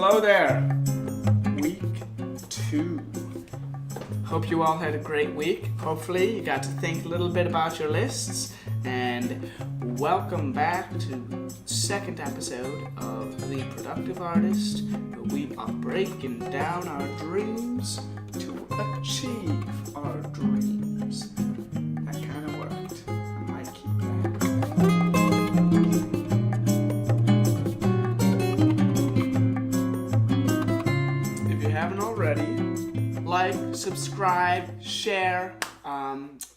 Hello there. Week 2. Hope you all had a great week. Hopefully you got to think a little bit about your lists. And welcome back to second episode of The Productive Artist, where we are breaking down our dreams to achieve our dreams. That kind of worked. I might keep that. If you haven't already, like, subscribe, share.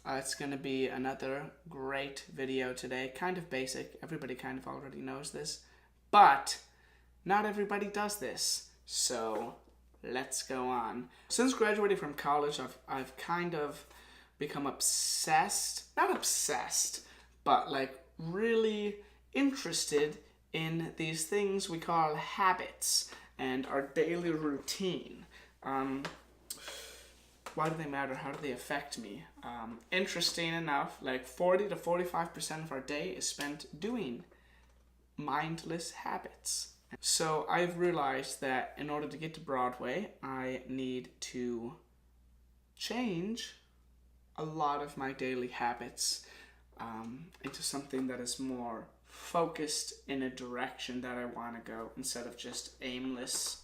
It's going to be another great video today. Kind of basic. Everybody kind of already knows this. But not everybody does this. So let's go on. Since graduating from college, I've kind of become obsessed. Not obsessed, but like really interested in these things we call habits and our daily routine. Why do they matter? How do they affect me? Interesting enough, like 40 to 45% of our day is spent doing mindless habits. So I've realized that in order to get to Broadway, I need to change a lot of my daily habits into something that is more focused in a direction that I want to go, instead of just aimless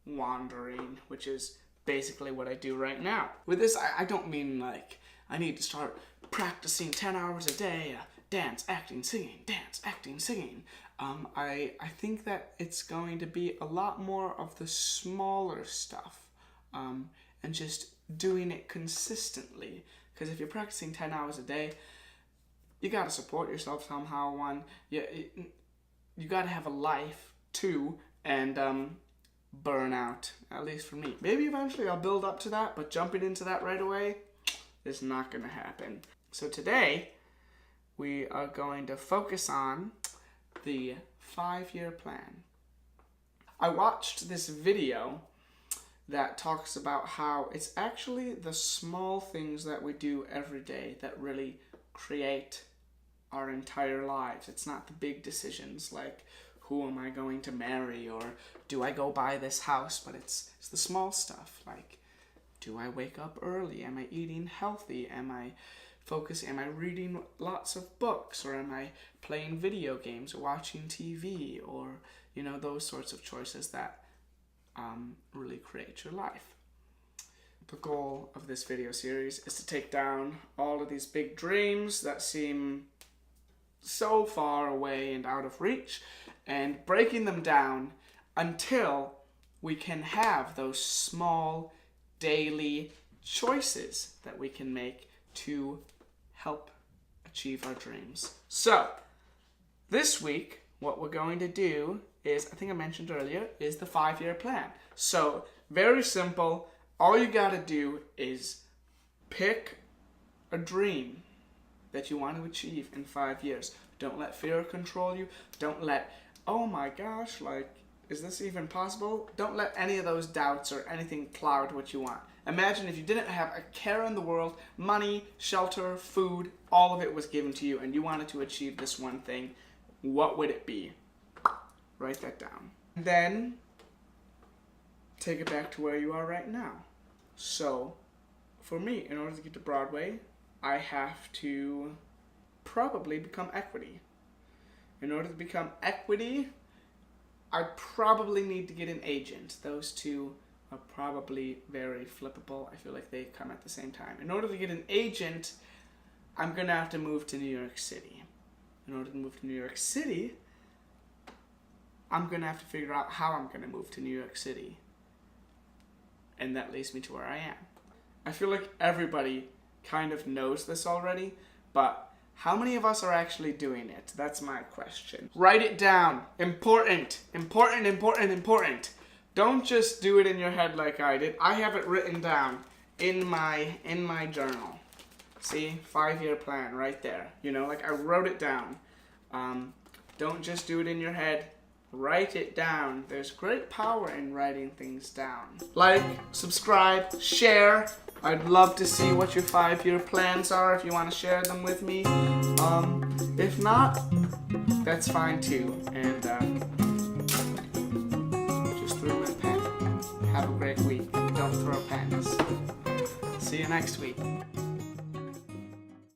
wandering, which is basically what I do right now. With this, I don't mean like I need to start practicing 10 hours a day, dance, acting, singing, dance, acting, singing. I think that it's going to be a lot more of the smaller stuff, and just doing it consistently. Because if you're practicing 10 hours a day, you gotta support yourself somehow. You gotta have a life too, and burn out, at least for me. Maybe eventually I'll build up to that, but jumping into that right away is not gonna happen. So today, we are going to focus on the 5-year plan. I watched this video that talks about how it's actually the small things that we do every day that really create our entire lives. It's not the big decisions like, who am I going to marry, or do I go buy this house? But it's the small stuff, like, do I wake up early? Am I eating healthy? Am I focusing? Am I reading lots of books? Or am I playing video games or watching TV? Or, those sorts of choices that really create your life. The goal of this video series is to take down all of these big dreams that seem so far away and out of reach, and breaking them down until we can have those small daily choices that we can make to help achieve our dreams. So, this week, what we're going to do is, I think I mentioned earlier, is the 5-year plan. So, very simple. All you gotta do is pick a dream that you want to achieve in 5 years. Don't let fear control you. Don't let, oh my gosh, like, is this even possible? Don't let any of those doubts or anything cloud what you want. Imagine if you didn't have a care in the world, money, shelter, food, all of it was given to you, and you wanted to achieve this one thing. What would it be? Write that down. Then, take it back to where you are right now. So, for me, in order to get to Broadway, I have to probably become equity. In order to become equity, I probably need to get an agent. Those two are probably very flippable. I feel like they come at the same time. In order to get an agent, I'm going to have to move to New York City. In order to move to New York City, I'm going to have to figure out how I'm going to move to New York City. And that leads me to where I am. I feel like everybody kind of knows this already, but how many of us are actually doing it? That's my question. Write it down. Important. Important, important, important. Don't just do it in your head like I did. I have it written down in my journal. See? 5-year plan right there. Like I wrote it down. Don't just do it in your head. Write it down. There's great power in writing things down. Like, subscribe, share. I'd love to see what your 5-year plans are if you want to share them with me. If not, that's fine too. And just throw it borrow pens. See you next week.